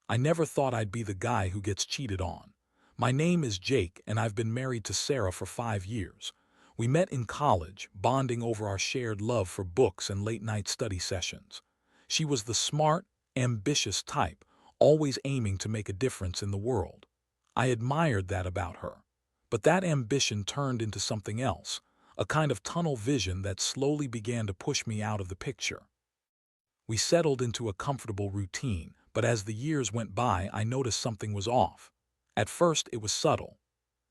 I never thought I'd be the guy who gets cheated on. My name is Jake, and I've been married to Sarah for 5 years. We met in college, bonding over our shared love for books and late-night study sessions. She was the smart, ambitious type, always aiming to make a difference in the world. I admired that about her. But that ambition turned into something else, a kind of tunnel vision that slowly began to push me out of the picture. We settled into a comfortable routine, but as the years went by, I noticed something was off. At first, it was subtle.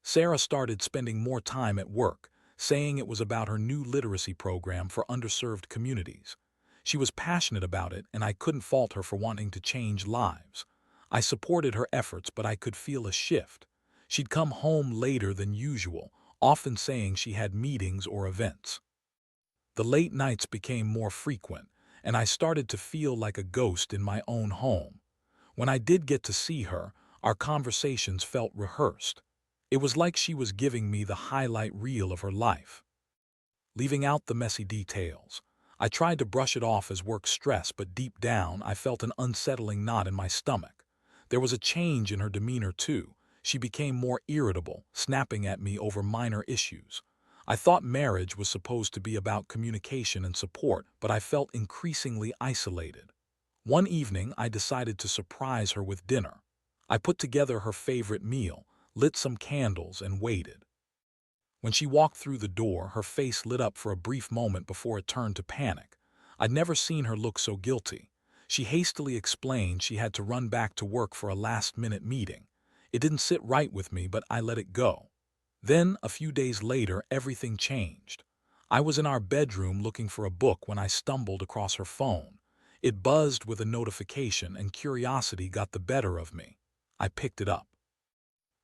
Sarah started spending more time at work, saying it was about her new literacy program for underserved communities. She was passionate about it, and I couldn't fault her for wanting to change lives. I supported her efforts, but I could feel a shift. She'd come home later than usual, often saying she had meetings or events. The late nights became more frequent, and I started to feel like a ghost in my own home. When I did get to see her, our conversations felt rehearsed. It was like she was giving me the highlight reel of her life, leaving out the messy details. I tried to brush it off as work stress, but deep down I felt an unsettling knot in my stomach. There was a change in her demeanor too. She became more irritable, snapping at me over minor issues. I thought marriage was supposed to be about communication and support, but I felt increasingly isolated. One evening, I decided to surprise her with dinner. I put together her favorite meal, lit some candles, and waited. When she walked through the door, her face lit up for a brief moment before it turned to panic. I'd never seen her look so guilty. She hastily explained she had to run back to work for a last-minute meeting. It didn't sit right with me, but I let it go. Then, a few days later, everything changed. I was in our bedroom looking for a book when I stumbled across her phone. It buzzed with a notification, and curiosity got the better of me. I picked it up.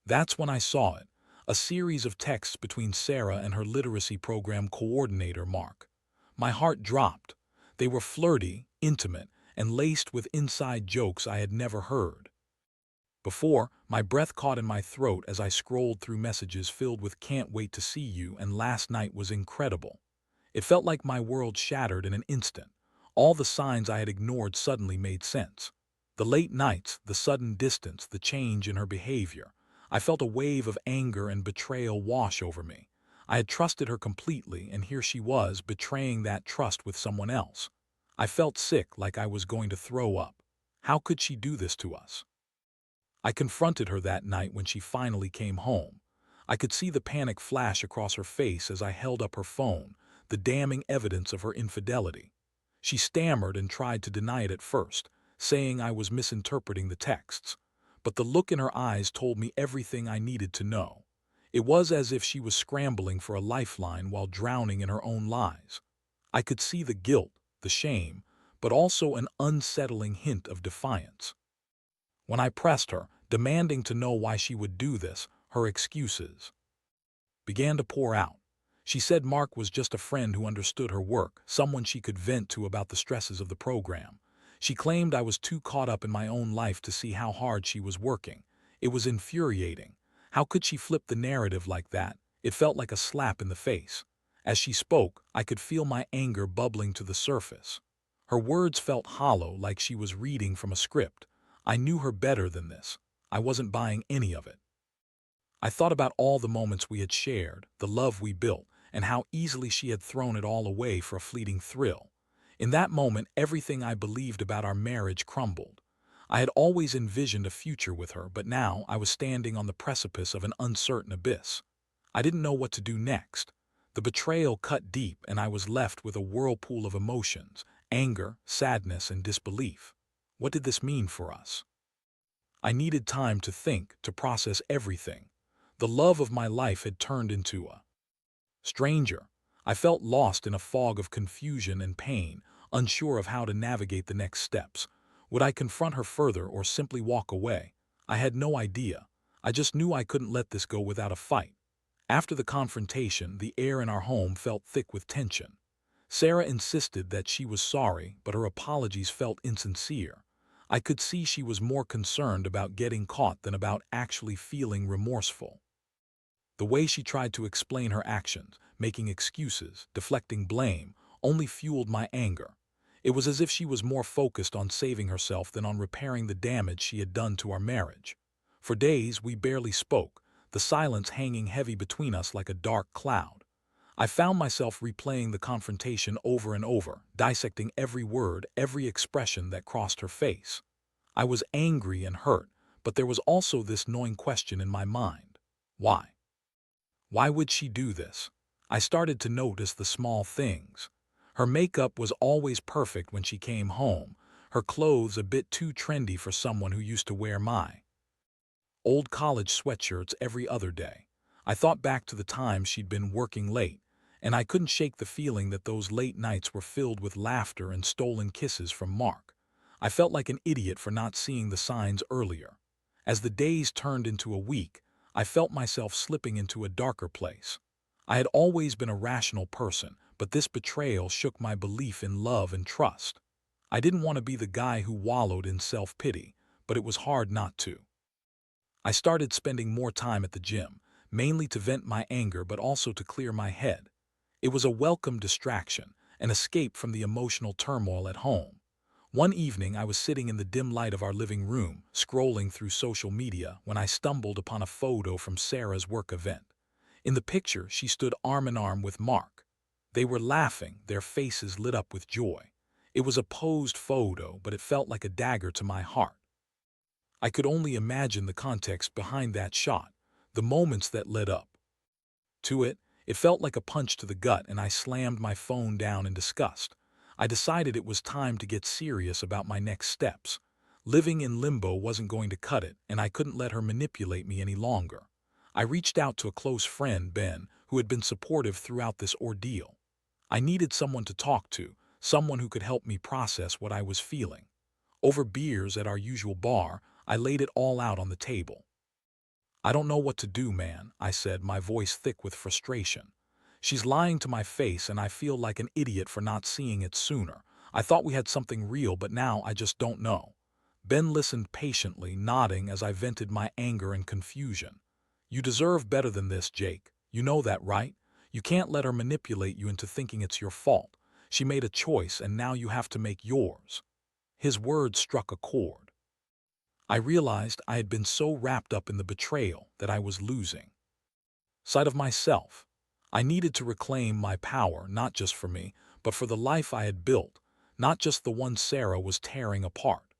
That's when I saw it, a series of texts between Sarah and her literacy program coordinator, Mark. My heart dropped. They were flirty, intimate, and laced with inside jokes I had never heard. Before, my breath caught in my throat as I scrolled through messages filled with "can't wait to see you" and "last night was incredible." It felt like my world shattered in an instant. All the signs I had ignored suddenly made sense. The late nights, the sudden distance, the change in her behavior. I felt a wave of anger and betrayal wash over me. I had trusted her completely, and here she was betraying that trust with someone else. I felt sick, like I was going to throw up. How could she do this to us? I confronted her that night when she finally came home. I could see the panic flash across her face as I held up her phone, the damning evidence of her infidelity. She stammered and tried to deny it at first, saying I was misinterpreting the texts. But the look in her eyes told me everything I needed to know. It was as if she was scrambling for a lifeline while drowning in her own lies. I could see the guilt, the shame, but also an unsettling hint of defiance. When I pressed her, demanding to know why she would do this, her excuses began to pour out. She said Mark was just a friend who understood her work, someone she could vent to about the stresses of the program. She claimed I was too caught up in my own life to see how hard she was working. It was infuriating. How could she flip the narrative like that? It felt like a slap in the face. As she spoke, I could feel my anger bubbling to the surface. Her words felt hollow, like she was reading from a script. I knew her better than this. I wasn't buying any of it. I thought about all the moments we had shared, the love we built, and how easily she had thrown it all away for a fleeting thrill. In that moment, everything I believed about our marriage crumbled. I had always envisioned a future with her, but now I was standing on the precipice of an uncertain abyss. I didn't know what to do next. The betrayal cut deep, and I was left with a whirlpool of emotions: anger, sadness, and disbelief. What did this mean for us? I needed time to think, to process everything. The love of my life had turned into a stranger. I felt lost in a fog of confusion and pain, unsure of how to navigate the next steps. Would I confront her further or simply walk away? I had no idea. I just knew I couldn't let this go without a fight. After the confrontation, the air in our home felt thick with tension. Sarah insisted that she was sorry, but her apologies felt insincere. I could see she was more concerned about getting caught than about actually feeling remorseful. The way she tried to explain her actions, making excuses, deflecting blame, only fueled my anger. It was as if she was more focused on saving herself than on repairing the damage she had done to our marriage. For days, we barely spoke, the silence hanging heavy between us like a dark cloud. I found myself replaying the confrontation over and over, dissecting every word, every expression that crossed her face. I was angry and hurt, but there was also this gnawing question in my mind. Why? Why would she do this? I started to notice the small things. Her makeup was always perfect when she came home, her clothes a bit too trendy for someone who used to wear my old college sweatshirts every other day. I thought back to the times she'd been working late, and I couldn't shake the feeling that those late nights were filled with laughter and stolen kisses from Mark. I felt like an idiot for not seeing the signs earlier. As the days turned into a week, I felt myself slipping into a darker place. I had always been a rational person, but this betrayal shook my belief in love and trust. I didn't want to be the guy who wallowed in self-pity, but it was hard not to. I started spending more time at the gym, mainly to vent my anger but also to clear my head. It was a welcome distraction, an escape from the emotional turmoil at home. One evening I was sitting in the dim light of our living room, scrolling through social media, when I stumbled upon a photo from Sarah's work event. In the picture, she stood arm in arm with Mark. They were laughing, their faces lit up with joy. It was a posed photo, but it felt like a dagger to my heart. I could only imagine the context behind that shot, the moments that led up to it. It felt like a punch to the gut, and I slammed my phone down in disgust. I decided it was time to get serious about my next steps. Living in limbo wasn't going to cut it, and I couldn't let her manipulate me any longer. I reached out to a close friend, Ben, who had been supportive throughout this ordeal. I needed someone to talk to, someone who could help me process what I was feeling. Over beers at our usual bar, I laid it all out on the table. "I don't know what to do, man," I said, my voice thick with frustration. "She's lying to my face, and I feel like an idiot for not seeing it sooner. I thought we had something real, but now I just don't know." Ben listened patiently, nodding as I vented my anger and confusion. "You deserve better than this, Jake. You know that, right? You can't let her manipulate you into thinking it's your fault. She made a choice, and now you have to make yours." His words struck a chord. I realized I had been so wrapped up in the betrayal that I was losing sight of myself. I needed to reclaim my power, not just for me, but for the life I had built, not just the one Sarah was tearing apart.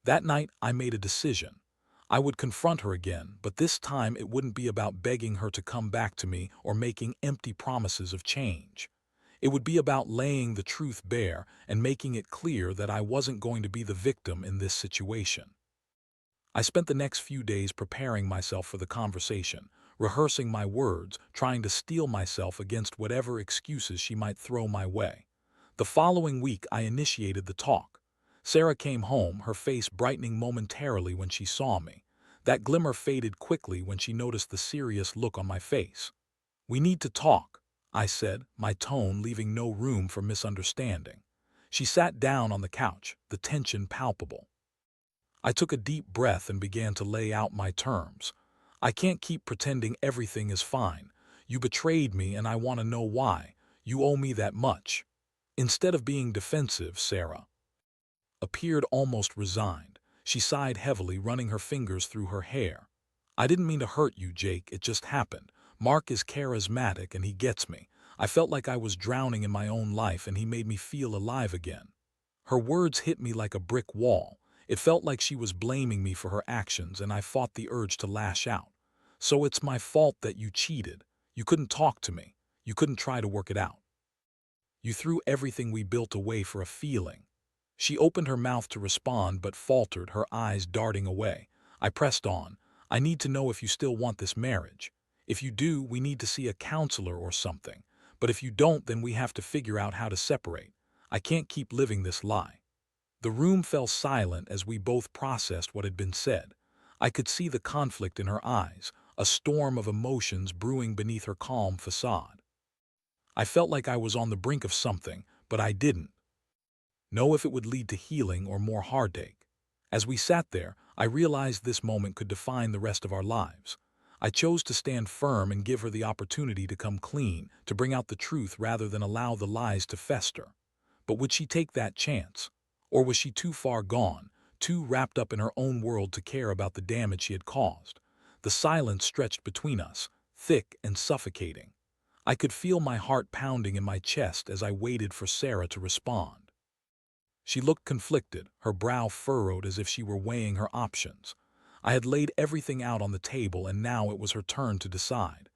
That night, I made a decision. I would confront her again, but this time it wouldn't be about begging her to come back to me or making empty promises of change. It would be about laying the truth bare and making it clear that I wasn't going to be the victim in this situation. I spent the next few days preparing myself for the conversation, rehearsing my words, trying to steel myself against whatever excuses she might throw my way. The following week, I initiated the talk. Sarah came home, her face brightening momentarily when she saw me. That glimmer faded quickly when she noticed the serious look on my face. "We need to talk," I said, my tone leaving no room for misunderstanding. She sat down on the couch, the tension palpable. I took a deep breath and began to lay out my terms. "I can't keep pretending everything is fine. You betrayed me, and I want to know why. You owe me that much." Instead of being defensive, Sarah appeared almost resigned. She sighed heavily, running her fingers through her hair. "I didn't mean to hurt you, Jake. It just happened. Mark is charismatic, and he gets me. I felt like I was drowning in my own life, and he made me feel alive again." Her words hit me like a brick wall. It felt like she was blaming me for her actions, and I fought the urge to lash out. "So it's my fault that you cheated. You couldn't talk to me. You couldn't try to work it out. You threw everything we built away for a feeling." She opened her mouth to respond but faltered, her eyes darting away. I pressed on. "I need to know if you still want this marriage. If you do, we need to see a counselor or something. But if you don't, then we have to figure out how to separate. I can't keep living this lie." The room fell silent as we both processed what had been said. I could see the conflict in her eyes, a storm of emotions brewing beneath her calm facade. I felt like I was on the brink of something, but I didn't know if it would lead to healing or more heartache. As we sat there, I realized this moment could define the rest of our lives. I chose to stand firm and give her the opportunity to come clean, to bring out the truth rather than allow the lies to fester. But would she take that chance? Or was she too far gone, too wrapped up in her own world to care about the damage she had caused? The silence stretched between us, thick and suffocating. I could feel my heart pounding in my chest as I waited for Sarah to respond. She looked conflicted, her brow furrowed as if she were weighing her options. I had laid everything out on the table, and now it was her turn to decide.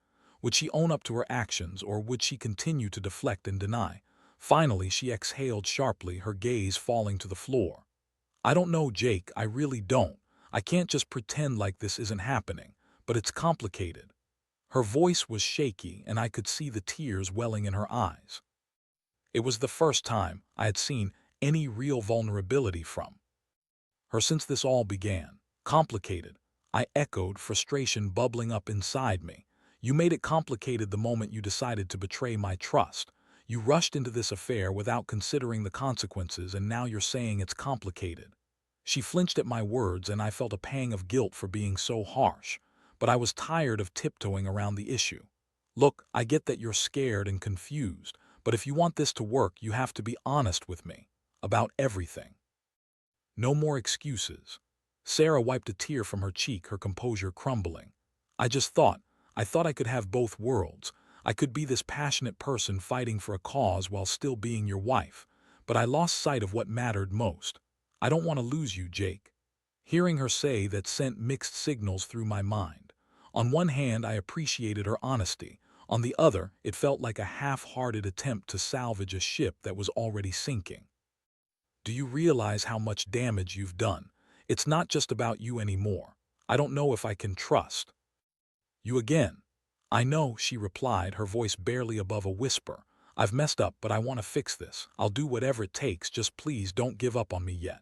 Would she own up to her actions, or would she continue to deflect and deny? Finally, she exhaled sharply, her gaze falling to the floor. "I don't know, Jake, I really don't. I can't just pretend like this isn't happening, but it's complicated." Her voice was shaky, and I could see the tears welling in her eyes. It was the first time I had seen any real vulnerability from her since this all began. "Complicated," I echoed, frustration bubbling up inside me. "You made it complicated the moment you decided to betray my trust. You rushed into this affair without considering the consequences, and now you're saying it's complicated." She flinched at my words, and I felt a pang of guilt for being so harsh, but I was tired of tiptoeing around the issue. "Look, I get that you're scared and confused, but if you want this to work, you have to be honest with me. About everything. No more excuses." Sarah wiped a tear from her cheek, her composure crumbling. I thought I could have both worlds. I could be this passionate person fighting for a cause while still being your wife. But I lost sight of what mattered most. "I don't want to lose you, Jake." Hearing her say that sent mixed signals through my mind. On one hand, I appreciated her honesty. On the other, it felt like a half-hearted attempt to salvage a ship that was already sinking. "Do you realize how much damage you've done? It's not just about you anymore. I don't know if I can trust you again." "I know," she replied, her voice barely above a whisper. "I've messed up, but I want to fix this. I'll do whatever it takes, just please don't give up on me yet."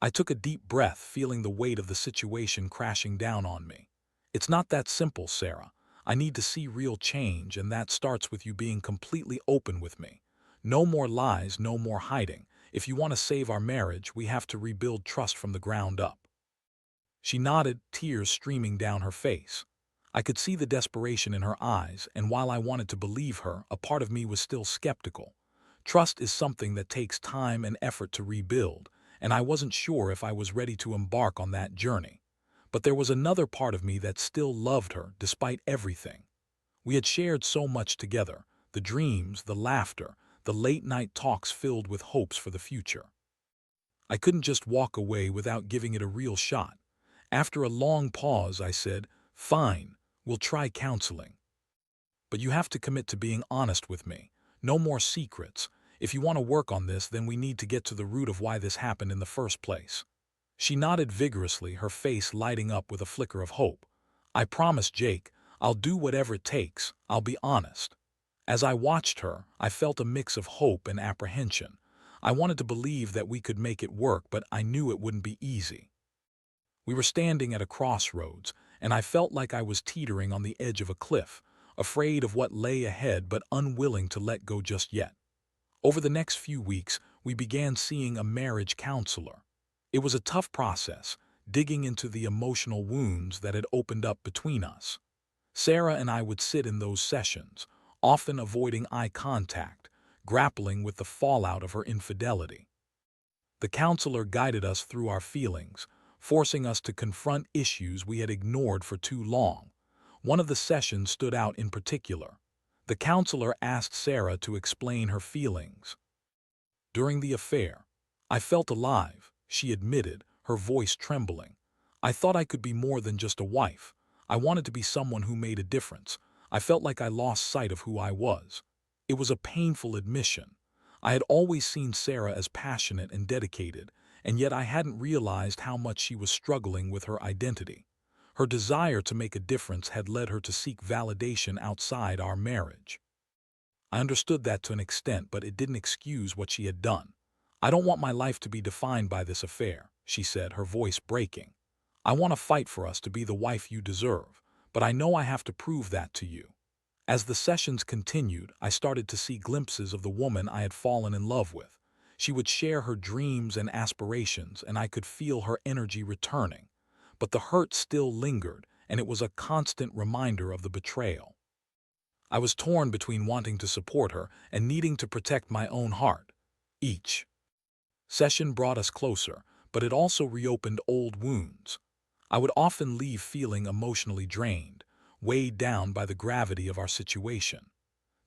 I took a deep breath, feeling the weight of the situation crashing down on me. "It's not that simple, Sarah. I need to see real change, and that starts with you being completely open with me. No more lies, no more hiding. If you want to save our marriage, we have to rebuild trust from the ground up." She nodded, tears streaming down her face. I could see the desperation in her eyes, and while I wanted to believe her, a part of me was still skeptical. Trust is something that takes time and effort to rebuild, and I wasn't sure if I was ready to embark on that journey. But there was another part of me that still loved her, despite everything. We had shared so much together, the dreams, the laughter, the late-night talks filled with hopes for the future. I couldn't just walk away without giving it a real shot. After a long pause, I said, "Fine, we'll try counseling. But you have to commit to being honest with me. No more secrets. If you want to work on this, then we need to get to the root of why this happened in the first place." She nodded vigorously, her face lighting up with a flicker of hope. "I promise, Jake, I'll do whatever it takes. I'll be honest." As I watched her, I felt a mix of hope and apprehension. I wanted to believe that we could make it work, but I knew it wouldn't be easy. We were standing at a crossroads, and I felt like I was teetering on the edge of a cliff, afraid of what lay ahead but unwilling to let go just yet. Over the next few weeks, we began seeing a marriage counselor. It was a tough process, digging into the emotional wounds that had opened up between us. Sarah and I would sit in those sessions, often avoiding eye contact, grappling with the fallout of her infidelity. The counselor guided us through our feelings, forcing us to confront issues we had ignored for too long. One of the sessions stood out in particular. The counselor asked Sarah to explain her feelings. "During the affair, I felt alive," she admitted, her voice trembling. "I thought I could be more than just a wife. I wanted to be someone who made a difference. I felt like I lost sight of who I was." It was a painful admission. I had always seen Sarah as passionate and dedicated, and yet I hadn't realized how much she was struggling with her identity. Her desire to make a difference had led her to seek validation outside our marriage. I understood that to an extent, but it didn't excuse what she had done. "I don't want my life to be defined by this affair," she said, her voice breaking. "I want to fight for us to be the wife you deserve, but I know I have to prove that to you." As the sessions continued, I started to see glimpses of the woman I had fallen in love with. She would share her dreams and aspirations, and I could feel her energy returning. But the hurt still lingered, and it was a constant reminder of the betrayal. I was torn between wanting to support her and needing to protect my own heart. Each session brought us closer, but it also reopened old wounds. I would often leave feeling emotionally drained, weighed down by the gravity of our situation.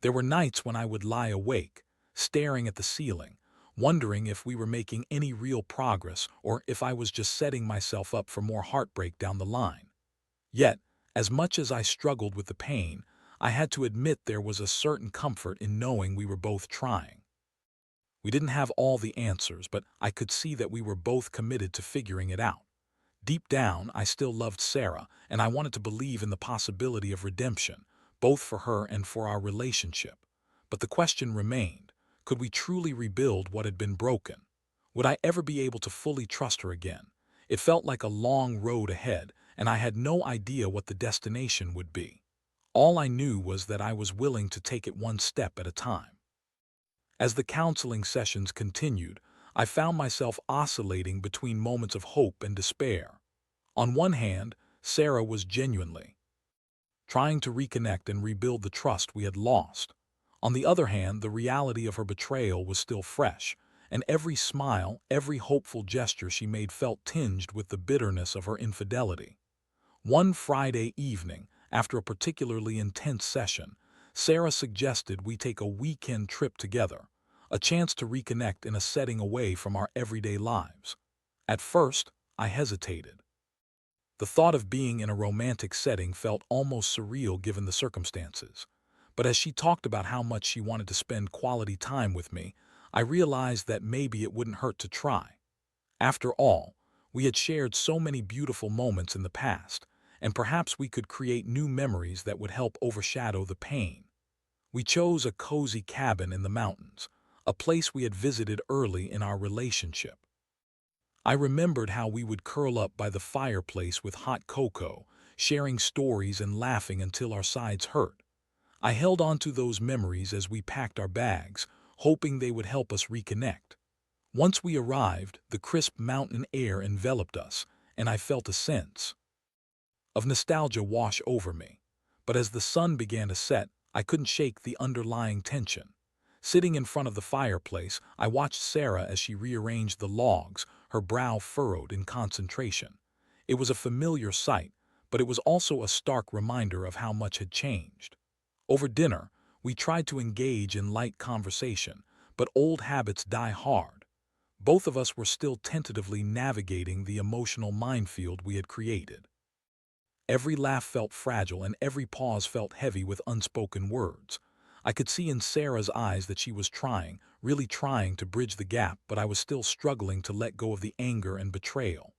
There were nights when I would lie awake, staring at the ceiling, wondering if we were making any real progress or if I was just setting myself up for more heartbreak down the line. Yet, as much as I struggled with the pain, I had to admit there was a certain comfort in knowing we were both trying. We didn't have all the answers, but I could see that we were both committed to figuring it out. Deep down, I still loved Sarah, and I wanted to believe in the possibility of redemption, both for her and for our relationship. But the question remained, could we truly rebuild what had been broken? Would I ever be able to fully trust her again? It felt like a long road ahead, and I had no idea what the destination would be. All I knew was that I was willing to take it one step at a time. As the counseling sessions continued, I found myself oscillating between moments of hope and despair. On one hand, Sarah was genuinely trying to reconnect and rebuild the trust we had lost. On the other hand, the reality of her betrayal was still fresh, and every smile, every hopeful gesture she made felt tinged with the bitterness of her infidelity. One Friday evening, after a particularly intense session, Sarah suggested we take a weekend trip together, a chance to reconnect in a setting away from our everyday lives. At first, I hesitated. The thought of being in a romantic setting felt almost surreal given the circumstances. But as she talked about how much she wanted to spend quality time with me, I realized that maybe it wouldn't hurt to try. After all, we had shared so many beautiful moments in the past, and perhaps we could create new memories that would help overshadow the pain. We chose a cozy cabin in the mountains, a place we had visited early in our relationship. I remembered how we would curl up by the fireplace with hot cocoa, sharing stories and laughing until our sides hurt. I held on to those memories as we packed our bags, hoping they would help us reconnect. Once we arrived, the crisp mountain air enveloped us, and I felt a sense of nostalgia wash over me. But as the sun began to set, I couldn't shake the underlying tension. Sitting in front of the fireplace, I watched Sarah as she rearranged the logs, her brow furrowed in concentration. It was a familiar sight, but it was also a stark reminder of how much had changed. Over dinner, we tried to engage in light conversation, but old habits die hard. Both of us were still tentatively navigating the emotional minefield we had created. Every laugh felt fragile and every pause felt heavy with unspoken words. I could see in Sarah's eyes that she was trying, really trying to bridge the gap, but I was still struggling to let go of the anger and betrayal.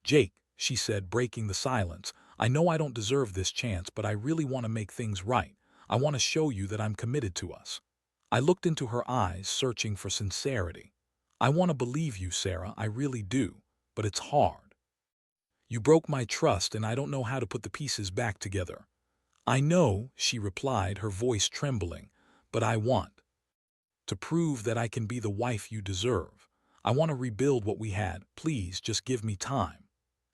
"Jake," she said, breaking the silence, "I know I don't deserve this chance, but I really want to make things right. I want to show you that I'm committed to us." I looked into her eyes, searching for sincerity. "I want to believe you, Sarah, I really do, but it's hard. You broke my trust and I don't know how to put the pieces back together." "I know," she replied, her voice trembling, "but I want to prove that I can be the wife you deserve. I want to rebuild what we had. Please just give me time."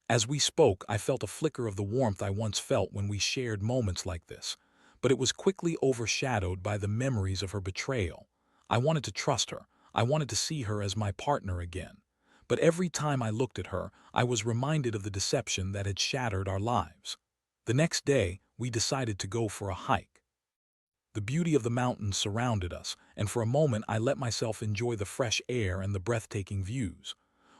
As we spoke, I felt a flicker of the warmth I once felt when we shared moments like this, but it was quickly overshadowed by the memories of her betrayal. I wanted to trust her. I wanted to see her as my partner again. But every time I looked at her, I was reminded of the deception that had shattered our lives. The next day, we decided to go for a hike. The beauty of the mountains surrounded us, and for a moment I let myself enjoy the fresh air and the breathtaking views.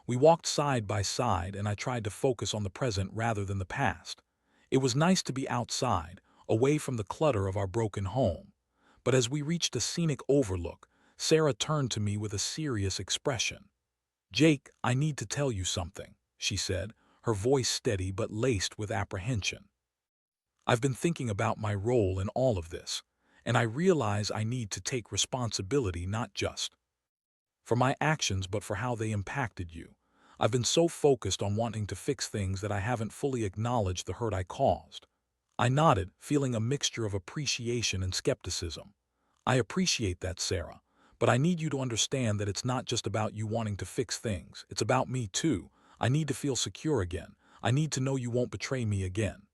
We walked side by side, and I tried to focus on the present rather than the past. It was nice to be outside, away from the clutter of our broken home. But as we reached a scenic overlook, Sarah turned to me with a serious expression. "Jake, I need to tell you something," she said, her voice steady but laced with apprehension. "I've been thinking about my role in all of this, and I realize I need to take responsibility not just for my actions but for how they impacted you. I've been so focused on wanting to fix things that I haven't fully acknowledged the hurt I caused." I nodded, feeling a mixture of appreciation and skepticism. "I appreciate that, Sarah, but I need you to understand that it's not just about you wanting to fix things. It's about me too. I need to feel secure again. I need to know you won't betray me again."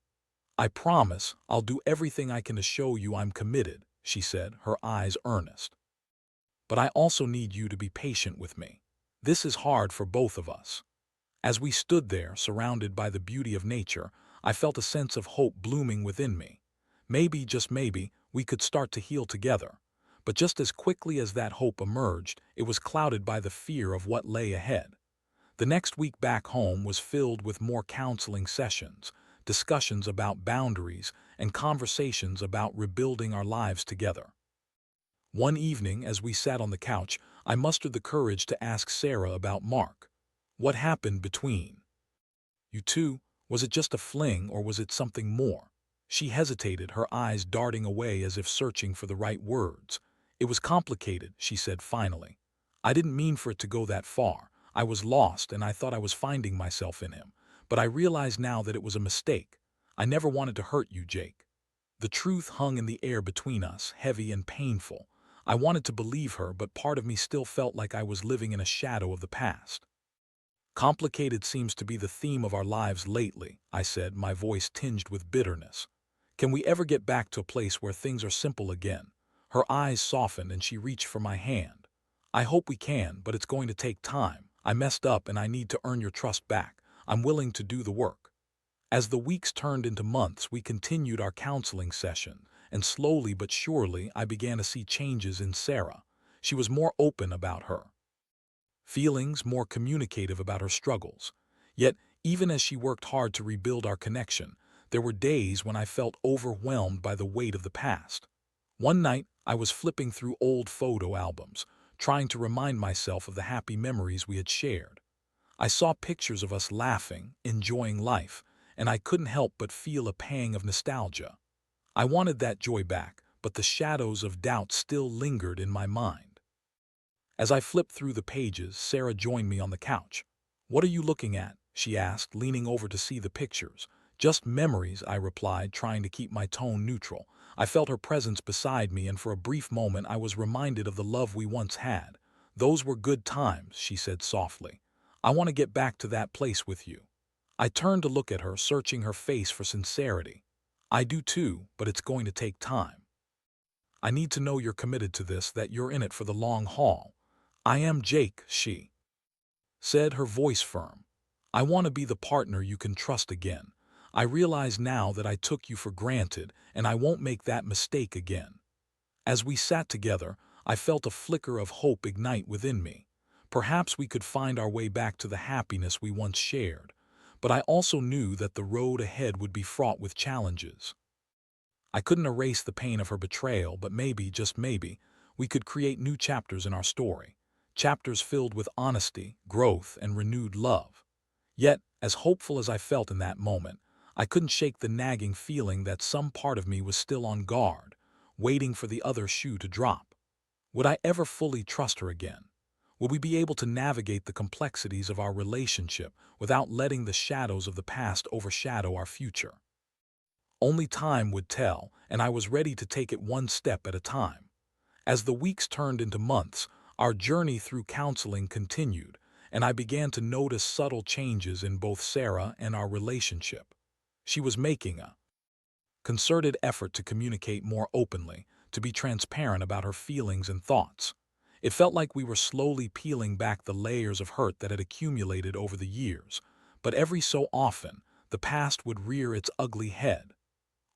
"I promise I'll do everything I can to show you I'm committed," she said, her eyes earnest. But I also need you to be patient with me. This is hard for both of us." As we stood there, surrounded by the beauty of nature, I felt a sense of hope blooming within me. Maybe, just maybe, we could start to heal together. But just as quickly as that hope emerged, it was clouded by the fear of what lay ahead. The next week back home was filled with more counseling sessions, discussions about boundaries, and conversations about rebuilding our lives together. One evening, as we sat on the couch, I mustered the courage to ask Sarah about Mark. "What happened between you two? Was it just a fling, or was it something more?" She hesitated, her eyes darting away as if searching for the right words. "It was complicated," she said finally. "I didn't mean for it to go that far. I was lost, and I thought I was finding myself in him. But I realize now that it was a mistake. I never wanted to hurt you, Jake." The truth hung in the air between us, heavy and painful. I wanted to believe her, but part of me still felt like I was living in a shadow of the past. "Complicated seems to be the theme of our lives lately," I said, my voice tinged with bitterness. "Can we ever get back to a place where things are simple again?" Her eyes softened and she reached for my hand. "I hope we can, but it's going to take time. I messed up and I need to earn your trust back. I'm willing to do the work." As the weeks turned into months, we continued our counseling session, and slowly but surely I began to see changes in Sarah. She was more open about her feelings, more communicative about her struggles. Yet, even as she worked hard to rebuild our connection, there were days when I felt overwhelmed by the weight of the past. One night, I was flipping through old photo albums, trying to remind myself of the happy memories we had shared. I saw pictures of us laughing, enjoying life, and I couldn't help but feel a pang of nostalgia. I wanted that joy back, but the shadows of doubt still lingered in my mind. As I flipped through the pages, Sarah joined me on the couch. "What are you looking at?" she asked, leaning over to see the pictures. "Just memories," I replied, trying to keep my tone neutral. I felt her presence beside me, and for a brief moment I was reminded of the love we once had. "Those were good times," she said softly. "I want to get back to that place with you." I turned to look at her, searching her face for sincerity. "I do too, but it's going to take time. I need to know you're committed to this, that you're in it for the long haul." "I am, Jake," she said, her voice firm. "I want to be the partner you can trust again. I realize now that I took you for granted, and I won't make that mistake again." As we sat together, I felt a flicker of hope ignite within me. Perhaps we could find our way back to the happiness we once shared. But I also knew that the road ahead would be fraught with challenges. I couldn't erase the pain of her betrayal, but maybe, just maybe, we could create new chapters in our story. Chapters filled with honesty, growth, and renewed love. Yet, as hopeful as I felt in that moment, I couldn't shake the nagging feeling that some part of me was still on guard, waiting for the other shoe to drop. Would I ever fully trust her again? Would we be able to navigate the complexities of our relationship without letting the shadows of the past overshadow our future? Only time would tell, and I was ready to take it one step at a time. As the weeks turned into months, our journey through counseling continued, and I began to notice subtle changes in both Sarah and our relationship. She was making a concerted effort to communicate more openly, to be transparent about her feelings and thoughts. It felt like we were slowly peeling back the layers of hurt that had accumulated over the years, but every so often, the past would rear its ugly head.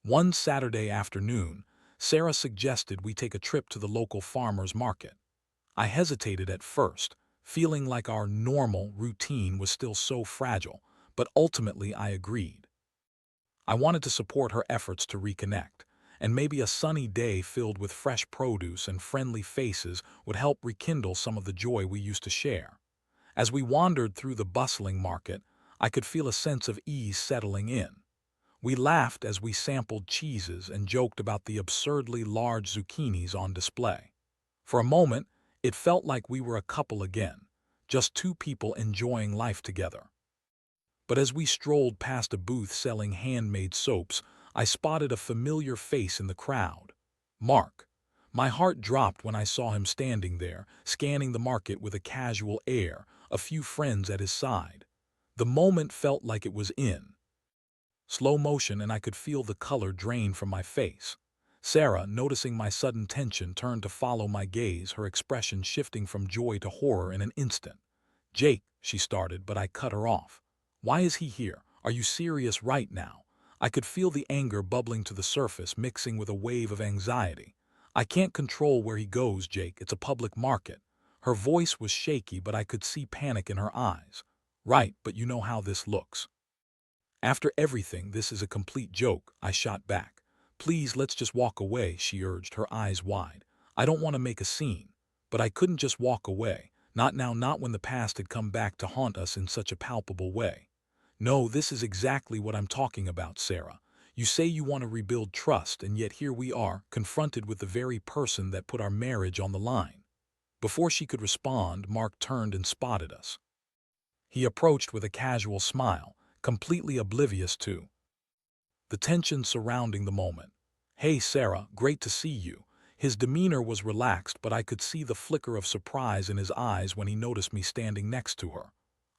One Saturday afternoon, Sarah suggested we take a trip to the local farmer's market. I hesitated at first, feeling like our normal routine was still so fragile, but ultimately I agreed. I wanted to support her efforts to reconnect, and maybe a sunny day filled with fresh produce and friendly faces would help rekindle some of the joy we used to share. As we wandered through the bustling market, I could feel a sense of ease settling in. We laughed as we sampled cheeses and joked about the absurdly large zucchinis on display. For a moment, it felt like we were a couple again, just two people enjoying life together. But as we strolled past a booth selling handmade soaps, I spotted a familiar face in the crowd. Mark. My heart dropped when I saw him standing there, scanning the market with a casual air, a few friends at his side. The moment felt like it was in slow motion, and I could feel the color drain from my face. Sarah, noticing my sudden tension, turned to follow my gaze, her expression shifting from joy to horror in an instant. "Jake," she started, but I cut her off. "Why is he here? Are you serious right now?" I could feel the anger bubbling to the surface, mixing with a wave of anxiety. "I can't control where he goes, Jake. It's a public market." Her voice was shaky, but I could see panic in her eyes. "Right, but you know how this looks. After everything, this is a complete joke," I shot back. "Please, let's just walk away," she urged, her eyes wide. "I don't want to make a scene." But I couldn't just walk away. Not now, not when the past had come back to haunt us in such a palpable way. "No, this is exactly what I'm talking about, Sarah. You say you want to rebuild trust, and yet here we are, confronted with the very person that put our marriage on the line." Before she could respond, Mark turned and spotted us. He approached with a casual smile, completely oblivious to the tension surrounding the moment. "Hey, Sarah, great to see you." His demeanor was relaxed, but I could see the flicker of surprise in his eyes when he noticed me standing next to her.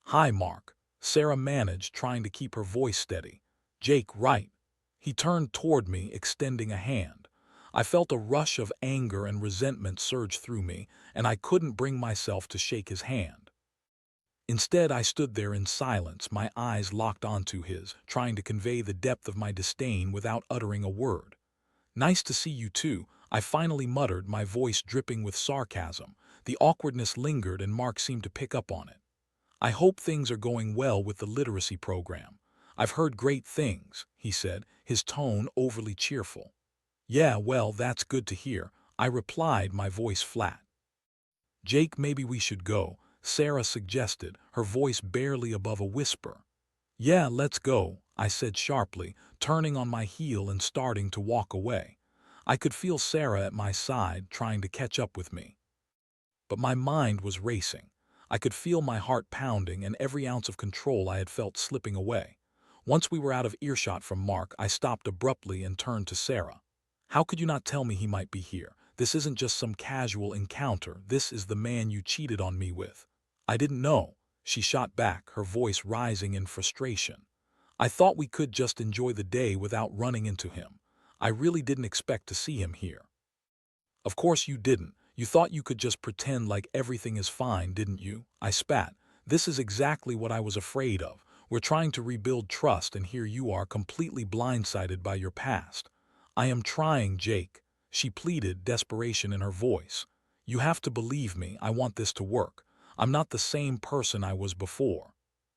"Hi, Mark," Sarah managed, trying to keep her voice steady. "Jake, right." He turned toward me, extending a hand. I felt a rush of anger and resentment surge through me, and I couldn't bring myself to shake his hand. Instead, I stood there in silence, my eyes locked onto his, trying to convey the depth of my disdain without uttering a word. "Nice to see you too," I finally muttered, my voice dripping with sarcasm. The awkwardness lingered, and Mark seemed to pick up on it. "I hope things are going well with the literacy program. I've heard great things," he said, his tone overly cheerful. "Yeah, well, that's good to hear," I replied, my voice flat. "Jake, maybe we should go," Sarah suggested, her voice barely above a whisper. "Yeah, let's go," I said sharply, turning on my heel and starting to walk away. I could feel Sarah at my side, trying to catch up with me. But my mind was racing. I could feel my heart pounding and every ounce of control I had felt slipping away. Once we were out of earshot from Mark, I stopped abruptly and turned to Sarah. "How could you not tell me he might be here? This isn't just some casual encounter. This is the man you cheated on me with." "I didn't know," she shot back, her voice rising in frustration. "I thought we could just enjoy the day without running into him. I really didn't expect to see him here." "Of course you didn't. You thought you could just pretend like everything is fine, didn't you?" I spat. "This is exactly what I was afraid of. We're trying to rebuild trust, and here you are, completely blindsided by your past." "I am trying, Jake," she pleaded, desperation in her voice. "You have to believe me. I want this to work. I'm not the same person I was before."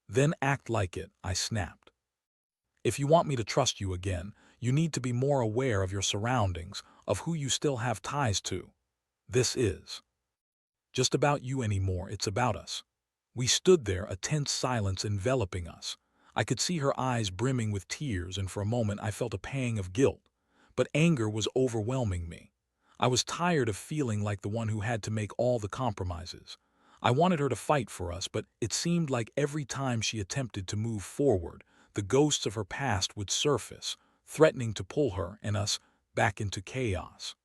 "Then act like it," I snapped. "If you want me to trust you again, you need to be more aware of your surroundings, of who you still have ties to. This is just about you anymore, it's about us." We stood there, a tense silence enveloping us. I could see her eyes brimming with tears, and for a moment I felt a pang of guilt. But anger was overwhelming me. I was tired of feeling like the one who had to make all the compromises. I wanted her to fight for us, but it seemed like every time she attempted to move forward, the ghosts of her past would surface, threatening to pull her and us back into chaos.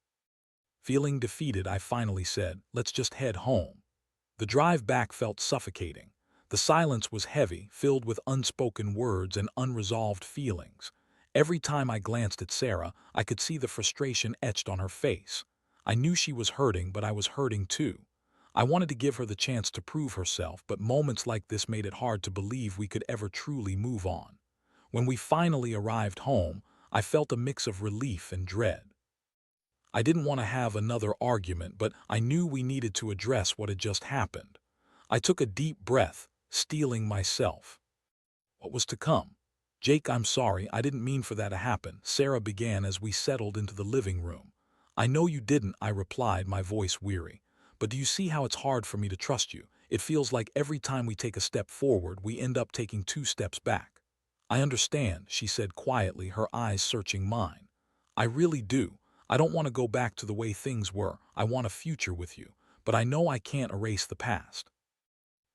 Feeling defeated, I finally said, "Let's just head home." The drive back felt suffocating. The silence was heavy, filled with unspoken words and unresolved feelings. Every time I glanced at Sarah, I could see the frustration etched on her face. I knew she was hurting, but I was hurting too. I wanted to give her the chance to prove herself, but moments like this made it hard to believe we could ever truly move on. When we finally arrived home, I felt a mix of relief and dread. I didn't want to have another argument, but I knew we needed to address what had just happened. I took a deep breath, steeling myself. What was to come? "Jake, I'm sorry, I didn't mean for that to happen," Sarah began as we settled into the living room. "I know you didn't," I replied, my voice weary. "But do you see how it's hard for me to trust you? It feels like every time we take a step forward, we end up taking 2 steps back." "I understand," she said quietly, her eyes searching mine. "I really do. I don't want to go back to the way things were. I want a future with you. But I know I can't erase the past."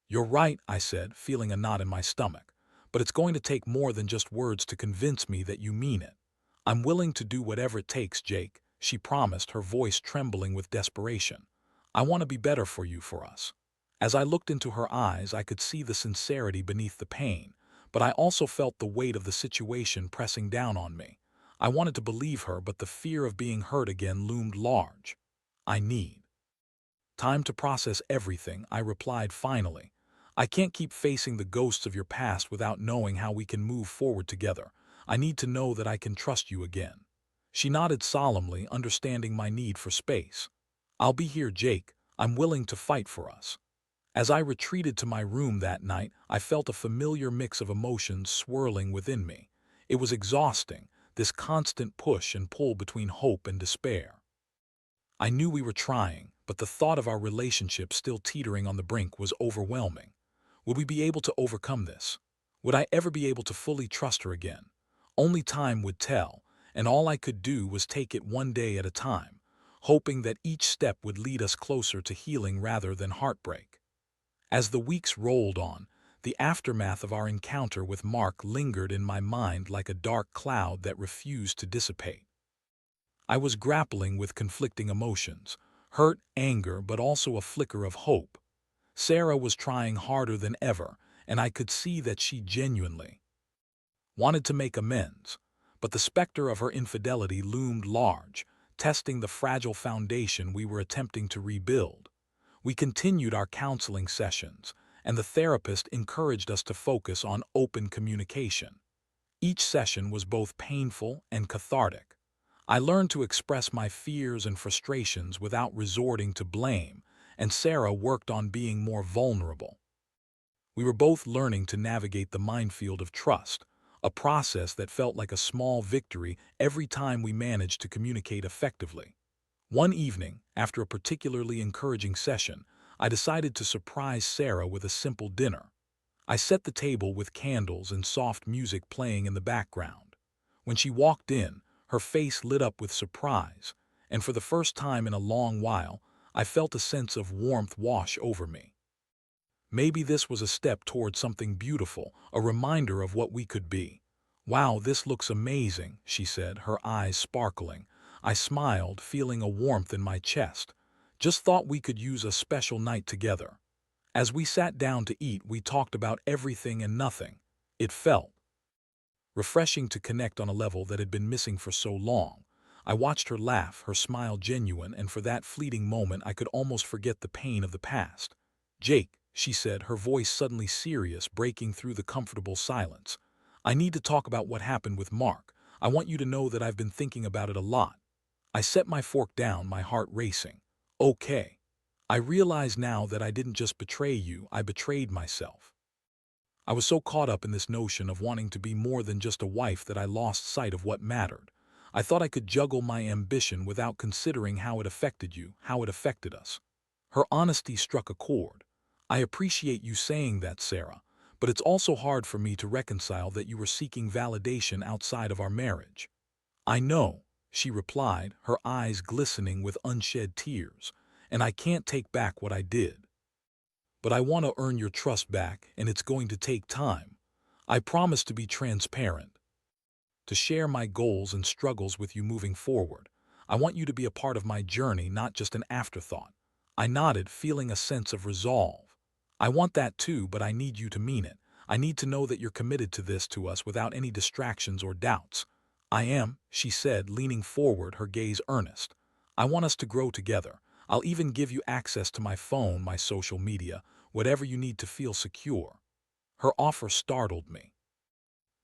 "You're right," I said, feeling a knot in my stomach. "But it's going to take more than just words to convince me that you mean it." "I'm willing to do whatever it takes, Jake," she promised, her voice trembling with desperation. "I want to be better for you, for us." As I looked into her eyes, I could see the sincerity beneath the pain, but I also felt the weight of the situation pressing down on me. I wanted to believe her, but the fear of being hurt again loomed large. I need time to process everything, I replied finally. I can't keep facing the ghosts of your past without knowing how we can move forward together. I need to know that I can trust you again. She nodded solemnly, understanding my need for space. I'll be here, Jake. I'm willing to fight for us. As I retreated to my room that night, I felt a familiar mix of emotions swirling within me. It was exhausting, this constant push and pull between hope and despair. I knew we were trying, but the thought of our relationship still teetering on the brink was overwhelming. Would we be able to overcome this? Would I ever be able to fully trust her again? Only time would tell, and all I could do was take it one day at a time, hoping that each step would lead us closer to healing rather than heartbreak. As the weeks rolled on, the aftermath of our encounter with Mark lingered in my mind like a dark cloud that refused to dissipate. I was grappling with conflicting emotions, hurt, anger, but also a flicker of hope. Sarah was trying harder than ever, and I could see that she genuinely wanted to make amends. But the specter of her infidelity loomed large, testing the fragile foundation we were attempting to rebuild. We continued our counseling sessions, and the therapist encouraged us to focus on open communication. Each session was both painful and cathartic. I learned to express my fears and frustrations without resorting to blame, and Sarah worked on being more vulnerable. We were both learning to navigate the minefield of trust, a process that felt like a small victory every time we managed to communicate effectively. One evening, after a particularly encouraging session, I decided to surprise Sarah with a simple dinner. I set the table with candles and soft music playing in the background. When she walked in, her face lit up with surprise, and for the first time in a long while, I felt a sense of warmth wash over me. Maybe this was a step toward something beautiful, a reminder of what we could be. "Wow, this looks amazing," she said, her eyes sparkling. I smiled, feeling a warmth in my chest. "Just thought we could use a special night together." As we sat down to eat, we talked about everything and nothing. It felt refreshing to connect on a level that had been missing for so long. I watched her laugh, her smile genuine, and for that fleeting moment I could almost forget the pain of the past. "Jake," she said, her voice suddenly serious, breaking through the comfortable silence. "I need to talk about what happened with Mark. I want you to know that I've been thinking about it a lot." I set my fork down, my heart racing. "Okay. I realize now that I didn't just betray you, I betrayed myself. I was so caught up in this notion of wanting to be more than just a wife that I lost sight of what mattered. I thought I could juggle my ambition without considering how it affected you, how it affected us." Her honesty struck a chord. "I appreciate you saying that, Sarah, but it's also hard for me to reconcile that you were seeking validation outside of our marriage." "I know," she replied, her eyes glistening with unshed tears, "and I can't take back what I did. But I want to earn your trust back, and it's going to take time. I promise to be transparent, to share my goals and struggles with you moving forward. I want you to be a part of my journey, not just an afterthought." I nodded, feeling a sense of resolve. "I want that too, but I need you to mean it. I need to know that you're committed to this, to us, without any distractions or doubts." "I am," she said, leaning forward, her gaze earnest. "I want us to grow together. I'll even give you access to my phone, my social media, whatever you need to feel secure." Her offer startled me.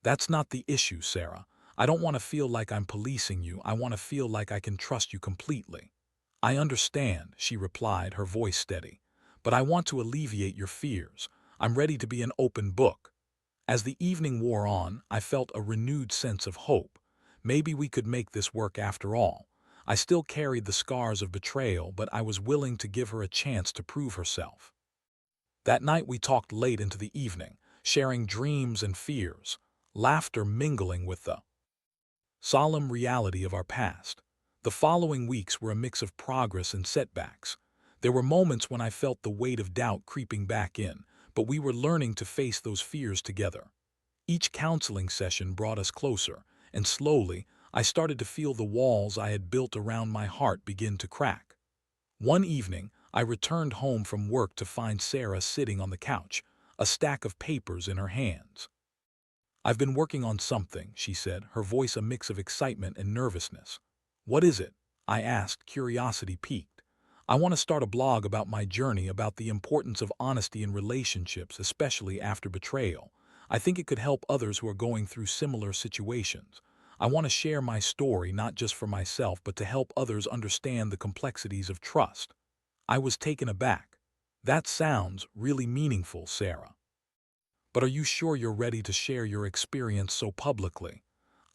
"That's not the issue, Sarah. I don't want to feel like I'm policing you. I want to feel like I can trust you completely." "I understand," she replied, her voice steady. "But I want to alleviate your fears. I'm ready to be an open book." As the evening wore on, I felt a renewed sense of hope. Maybe we could make this work after all. I still carried the scars of betrayal, but I was willing to give her a chance to prove herself. That night we talked late into the evening, sharing dreams and fears, laughter mingling with the solemn reality of our past. The following weeks were a mix of progress and setbacks. There were moments when I felt the weight of doubt creeping back in, but we were learning to face those fears together. Each counseling session brought us closer, and slowly, I started to feel the walls I had built around my heart begin to crack. One evening, I returned home from work to find Sarah sitting on the couch, a stack of papers in her hands. "I've been working on something," she said, her voice a mix of excitement and nervousness. "What is it?" I asked, curiosity piqued. "I want to start a blog about my journey, about the importance of honesty in relationships, especially after betrayal. I think it could help others who are going through similar situations. I want to share my story not just for myself, but to help others understand the complexities of trust." I was taken aback. "That sounds really meaningful, Sarah. But are you sure you're ready to share your experience so publicly?"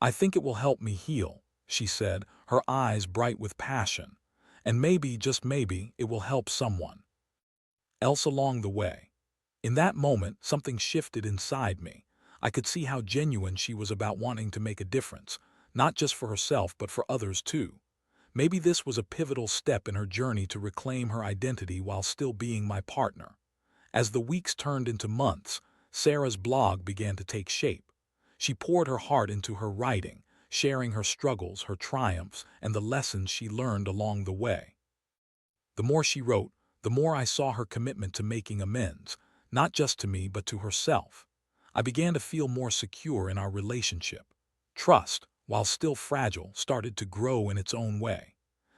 "I think it will help me heal," she said, her eyes bright with passion. "And maybe, just maybe, it will help someone else along the way." In that moment, something shifted inside me. I could see how genuine she was about wanting to make a difference, not just for herself but for others too. Maybe this was a pivotal step in her journey to reclaim her identity while still being my partner. As the weeks turned into months, Sarah's blog began to take shape. She poured her heart into her writing, sharing her struggles, her triumphs, and the lessons she learned along the way. The more she wrote, the more I saw her commitment to making amends, not just to me but to herself. I began to feel more secure in our relationship. Trust, while still fragile, started to grow in its own way.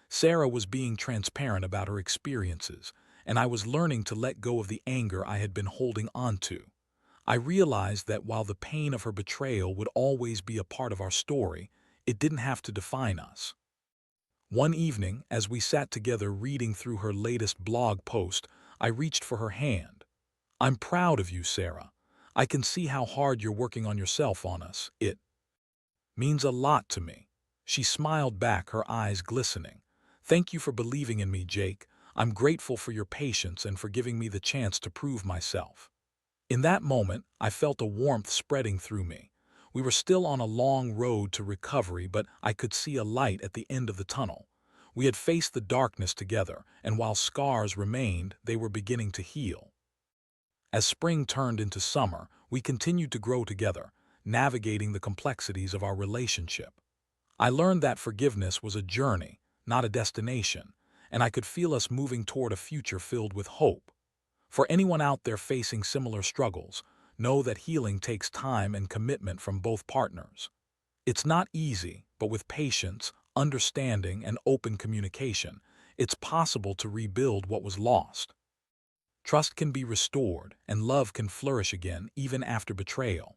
Sarah was being transparent about her experiences, and I was learning to let go of the anger I had been holding on to. I realized that while the pain of her betrayal would always be a part of our story, it didn't have to define us. One evening, as we sat together reading through her latest blog post, I reached for her hand. "I'm proud of you, Sarah. I can see how hard you're working on yourself on us. It means a lot to me." She smiled back, her eyes glistening. "Thank you for believing in me, Jake. I'm grateful for your patience and for giving me the chance to prove myself." In that moment, I felt a warmth spreading through me. We were still on a long road to recovery, but I could see a light at the end of the tunnel. We had faced the darkness together, and while scars remained, they were beginning to heal. As spring turned into summer, we continued to grow together, navigating the complexities of our relationship. I learned that forgiveness was a journey, not a destination, and I could feel us moving toward a future filled with hope. For anyone out there facing similar struggles, know that healing takes time and commitment from both partners. It's not easy, but with patience, understanding, and open communication, it's possible to rebuild what was lost. Trust can be restored, and love can flourish again even after betrayal.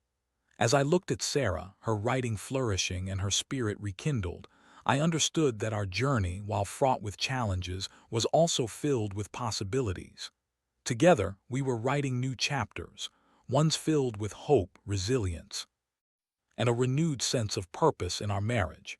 As I looked at Sarah, her writing flourishing and her spirit rekindled, I understood that our journey, while fraught with challenges, was also filled with possibilities. Together, we were writing new chapters, ones filled with hope, resilience, and a renewed sense of purpose in our marriage.